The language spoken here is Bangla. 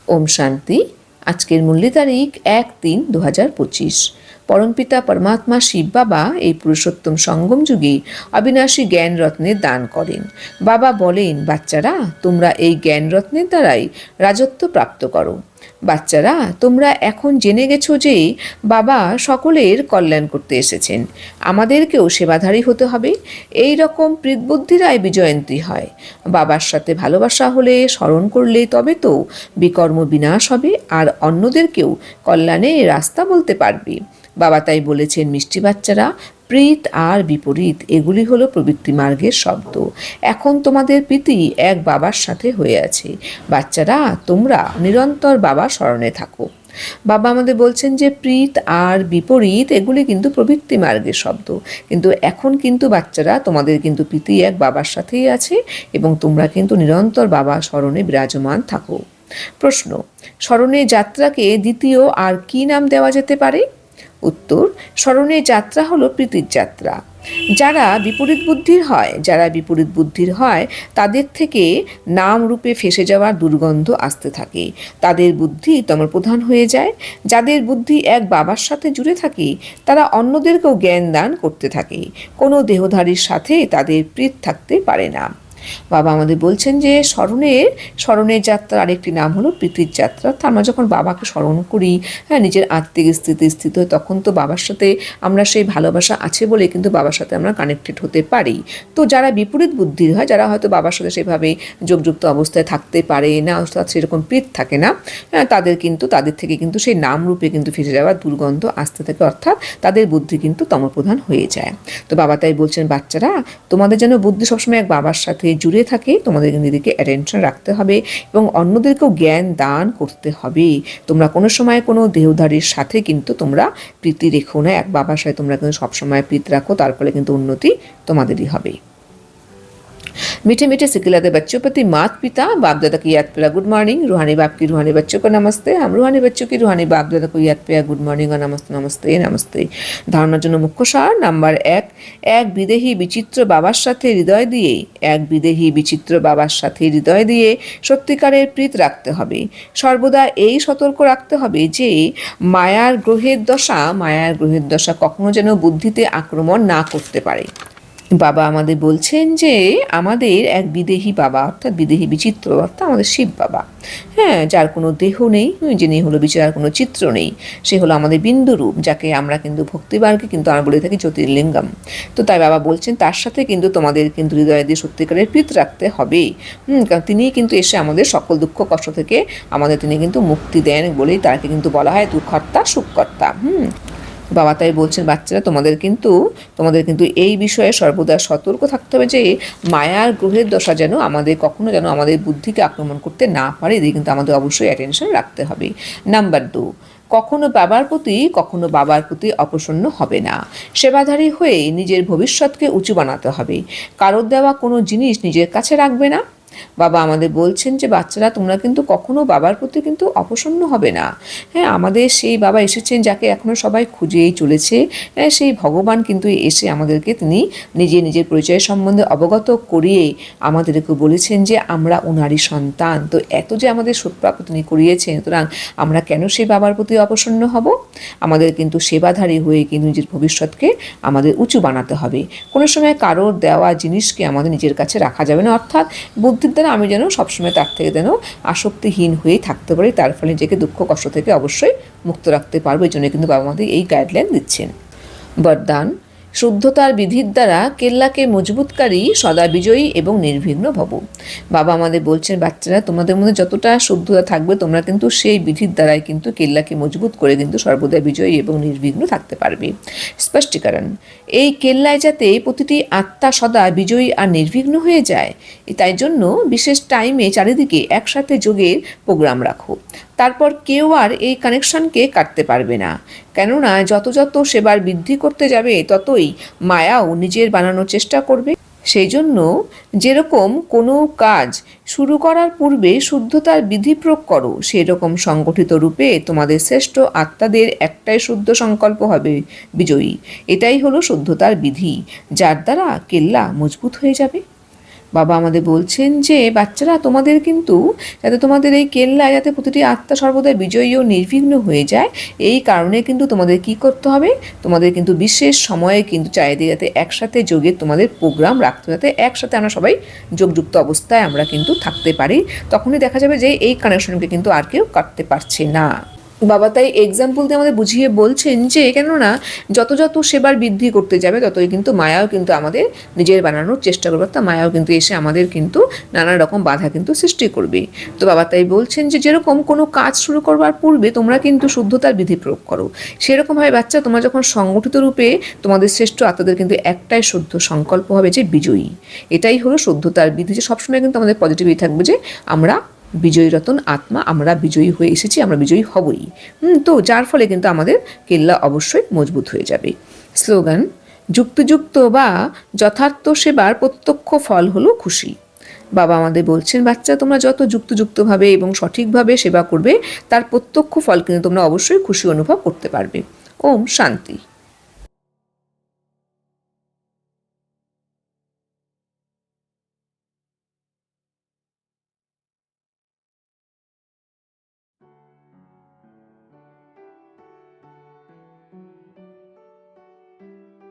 ওম শান্তি। আজকের মূল্য তারিখ 1-3-2025। পরমপিতা পরমাত্মা শিব বাবা এই পুরুষোত্তম সঙ্গম যুগে অবিনাশী জ্ঞান রত্নের দান করেন। বাবা বলেন, বাচ্চারা, তোমরা এই জ্ঞান রত্নের দ্বারাই রাজত্ব প্রাপ্ত করো। বাচ্চারা, তোমরা এখন জেনে গেছো যে বাবা সকলের কল্যাণ করতে এসেছেন। আমাদেরকেও সেবাধারী হতে হবে। এই রকম প্রীতবুদ্ধিরাই বিজয়ন্তী হয়। বাবার সাথে ভালোবাসা হলে, স্মরণ করলে তবে তো বিকর্ম বিনাশ হবে আর অন্যদেরকেও কল্যাণের রাস্তা বলতে পারবে। বাবা তাই বলেছেন, মিষ্টি বাচ্চারা, প্রীত আর বিপরীত এগুলি হলো প্রবৃত্তি মার্গের শব্দ। এখন তোমাদের প্রীতি এক বাবার সাথে হয়ে আছে। বাচ্চারা, তোমরা নিরন্তর বাবার স্মরণে থাকো। বাবা আমাদের বলছেন যে প্রীত আর বিপরীত এগুলি কিন্তু প্রবৃত্তি মার্গের শব্দ, কিন্তু এখন কিন্তু বাচ্চারা তোমাদের কিন্তু প্রীতি এক বাবার সাথেই আছে এবং তোমরা কিন্তু নিরন্তর বাবার স্মরণে বিরাজমান থাকো। প্রশ্ন: স্মরণের যাত্রাকে দ্বিতীয় আর কি নাম দেওয়া যেতে পারে? উত্তর: স্মরণের যাত্রা হলো প্রীতির যাত্রা। যারা বিপরীত বুদ্ধির হয় তাদের থেকে নাম রূপে ফেসে যাওয়ার দুর্গন্ধ আসতে থাকে। তাদের বুদ্ধি তমপ্রধান হয়ে যায়। যাদের বুদ্ধি এক বাবার সাথে জুড়ে থাকে তারা অন্যদেরকেও জ্ঞান দান করতে থাকে। কোনো দেহধারীর সাথে তাদের প্রীত থাকতে পারে না। বাবা আমাদের বলছেন যে স্মরণের যাত্রার আরেকটি নাম হলো প্রীতির যাত্রা। আমরা যখন বাবাকে স্মরণ করি, নিজের আত্মিক স্থিতি হয়, তখন তো বাবার সাথে আমরা সেই ভালোবাসা আছে বলে কিন্তু বাবার সাথে আমরা কানেক্টেড হতে পারি। তো যারা বিপরীত বুদ্ধির হয়, যারা হয়তো বাবার সাথে সেভাবে যোগযুক্ত অবস্থায় থাকতে পারে না, অর্থাৎ সেরকম প্রীত থাকে না, তাদের থেকে কিন্তু সেই নাম রূপে কিন্তু ফিরে যাওয়ার দুর্গন্ধ আসতে থাকে, অর্থাৎ তাদের বুদ্ধি কিন্তু তমপ্রধান হয়ে যায়। তো বাবা তাই বলছেন, বাচ্চারা, তোমাদের যেন বুদ্ধি সবসময় এক বাবার সাথে জুড়ে থাকে। তোমাদের নিজেদেরকে অ্যাটেনশন রাখতে হবে এবং অন্যদেরকেও জ্ঞান দান করতে হবে। তোমরা কোনো সময় কোনো দেহধারীর সাথে কিন্তু তোমরা প্রীতি রেখো না। এক বাবার সাথে তোমরা কিন্তু সবসময় প্রীতি রাখো, তার ফলে কিন্তু উন্নতি তোমাদেরই হবে। मीठे मीठे सिखिलाते बच्चों प्रति मात पिता बाप दादा की याद प्यारा गुड मॉर्निंग। रूहानी बाप की रूहानी बच्चों को नमस्ते। हम रूहानी बच्चों की रूहानी बाप दादा को याद प्यारा गुड मॉर्निंग और नमस्ते नमस्ते नमस्ते। ধারণার জন্য মুখ্য সার নাম্বার 1, এক বিদেহী বিচিত্র বাবার সাথে হৃদয় দিয়ে সত্যিকারের প্রীত রাখতে হবে। সর্বদা এই সতর্ক রাখতে হবে যে মায়ার গ্রহের দশা কখনো যেন বুদ্ধিতে আক্রমণ না করতে পারে। বাবা আমাদের বলছেন যে আমাদের এক বিদেহী বাবা, অর্থাৎ বিদেহী বিচিত্র, অর্থাৎ আমাদের শিব বাবা, যার কোনো দেহ নেই, যিনি হলো বিচার কোনো চিত্র নেই, সে হলো আমাদের বিন্দুরূপ, যাকে আমরা কিন্তু ভক্তিবারকে কিন্তু আমরা বলে থাকি জ্যোতির্লিঙ্গম। তো তাই বাবা বলছেন তার সাথে কিন্তু তোমাদের কিন্তু হৃদয় দিয়ে সত্যিকারের প্রীত রাখতে হবে। কারণ তিনিই কিন্তু এসে আমাদের সকল দুঃখ কষ্ট থেকে তিনি কিন্তু মুক্তি দেন বলেই তাকে কিন্তু বলা হয় দুঃখকর্তা সুখকর্তা। বাবা তাই বলছেন, বাচ্চারা, তোমাদের কিন্তু এই বিষয়ে সর্বদা সতর্ক থাকতে হবে যে মায়ার গ্রহের দশা যেন কখনো আমাদের বুদ্ধিকে আক্রমণ করতে না পারে। এদিকে কিন্তু আমাদের অবশ্যই অ্যাটেনশন রাখতে হবে। নাম্বার 2, কখনো বাবার প্রতি অপ্রসন্ন হবে না। সেবাধারী হয়ে নিজের ভবিষ্যৎকে উঁচু বানাতে হবে। কারোর দেওয়া কোনো জিনিস নিজের কাছে রাখবে না। বাবা আমাদের বলছেন যে বাচ্চারা, তোমরা কিন্তু কখনো বাবার প্রতি কিন্তু অপ্রসন্ন হবে না। আমাদের সেই বাবা এসেছেন যাকে এখনো সবাই খুঁজেই চলেছে। সেই ভগবান কিন্তু এসে আমাদেরকে তিনি নিজের পরিচয় সম্বন্ধে অবগত করিয়ে আমাদেরকে বলেছেন যে আমরা ওনারই সন্তান। তো এত যে আমাদের সুপ্রাপ্য তিনি করিয়েছেন, সুতরাং আমরা কেন সেই বাবার প্রতি অপ্রসন্ন হব? আমাদের কিন্তু সেবাধারী হয়ে কিন্তু নিজের ভবিষ্যৎকে আমাদের উঁচু বানাতে হবে। কোনো সময় কারোর দেওয়া জিনিসকে আমাদের নিজের কাছে রাখা যাবে না, অর্থাৎ বুদ্ধির দ্বারা আমি যেন সবসময় তার থেকে যেন আসক্তিহীন হয়েই থাকতে পারি, তার ফলে নিজেকে দুঃখ কষ্ট থেকে অবশ্যই মুক্ত রাখতে পারবো। এই জন্য কিন্তু বাবা আমাদের এই গাইডলাইন দিচ্ছেন। বরদান: শুদ্ধতার বিধির দ্বারা কেল্লাকে মজবুতকারী, সদা বিজয়ী এবং নির্বিঘ্ন ভব। বাবা আমাদের বলছেন, বাচ্চারা, তোমাদের মধ্যে যতটা শুদ্ধতা থাকবে তোমরা কিন্তু সেই বিধির দ্বারাই কিন্তু কেল্লাকে মজবুত করে কিন্তু সর্বদা বিজয়ী এবং নির্বিঘ্ন থাকতে পারবে। স্পষ্টীকরণ: এই কেল্লায় যাতে প্রতিটি আত্মা সদা বিজয়ী আর নির্বিঘ্ন হয়ে যায়, তাই জন্য বিশেষ টাইমে চারিদিকে একসাথে যোগের প্রোগ্রাম রাখো। তারপর কেউ আর এই কানেকশনকে কাটতে পারবে না, কেননা যত সেবার বৃদ্ধি করতে যাবে ততই মায়াও নিজের বানানোর চেষ্টা করবে। সেই জন্য যেরকম কোনো কাজ শুরু করার পূর্বে শুদ্ধতার বিধি প্রয়োগ করো, সেরকম সংগঠিত রূপে তোমাদের শ্রেষ্ঠ আত্মাদের একটাই শুদ্ধ সংকল্প হবে বিজয়ী। এটাই হলো শুদ্ধতার বিধি, যার দ্বারা কেল্লা মজবুত হয়ে যাবে। বাবা আমাদের বলছেন যে বাচ্চারা তোমাদের কিন্তু যাতে তোমাদের এই কেল্লায় যাতে প্রতিটি আত্মা সর্বদা বিজয়ী ও নির্বিঘ্ন হয়ে যায়, এই কারণে কিন্তু তোমাদের কি করতে হবে, তোমাদের কিন্তু বিশেষ সময়ে কিন্তু চারিদিকে যাতে একসাথে যোগে তোমাদের প্রোগ্রাম রাখতে, যাতে একসাথে আমরা সবাই যোগযুক্ত অবস্থায় আমরা কিন্তু থাকতে পারি। তখনই দেখা যাবে যে এই কানেকশনকে কিন্তু আর কেউ কাটতে পারছে না। বাবা তাই এক্সাম্পল দিয়ে আমাদের বুঝিয়ে বলছেন যে কেননা যত যত সেবার বৃদ্ধি করতে যাবে ততই কিন্তু মায়াও কিন্তু আমাদের নিজের বানানোর চেষ্টা করবে, অর্থাৎ মায়াও কিন্তু এসে আমাদের কিন্তু নানা রকম বাধা কিন্তু সৃষ্টি করবে। তো বাবা তাই বলছেন যে যেরকম কোনো কাজ শুরু করবার পূর্বে তোমরা কিন্তু শুদ্ধতার বিধি প্রয়োগ করো, সেরকমভাবে বাচ্চা তোমরা যখন সংগঠিত রূপে তোমাদের শ্রেষ্ঠ আত্মাদের কিন্তু একটাই শুদ্ধ সংকল্প হবে যে বিজয়ী। এটাই হলো শুদ্ধতার বিধি, যে সবসময় কিন্তু আমাদের পজিটিভই থাকবে যে আমরা বিজয়ী রতন আত্মা, আমরা বিজয়ী হয়ে এসেছি, আমরা বিজয়ী হবই। তো যার ফলে কিন্তু আমাদের কেল্লা অবশ্যই মজবুত হয়ে যাবে। স্লোগান: যুক্তিযুক্ত বা যথার্থ সেবার প্রত্যক্ষ ফল হলো খুশি। বাবা আমাদের বলছেন বাচ্চা তোমরা যত যুক্তিযুক্তভাবে এবং সঠিকভাবে সেবা করবে তার প্রত্যক্ষ ফল কিন্তু তোমরা অবশ্যই খুশি অনুভব করতে পারবে। ওম শান্তি।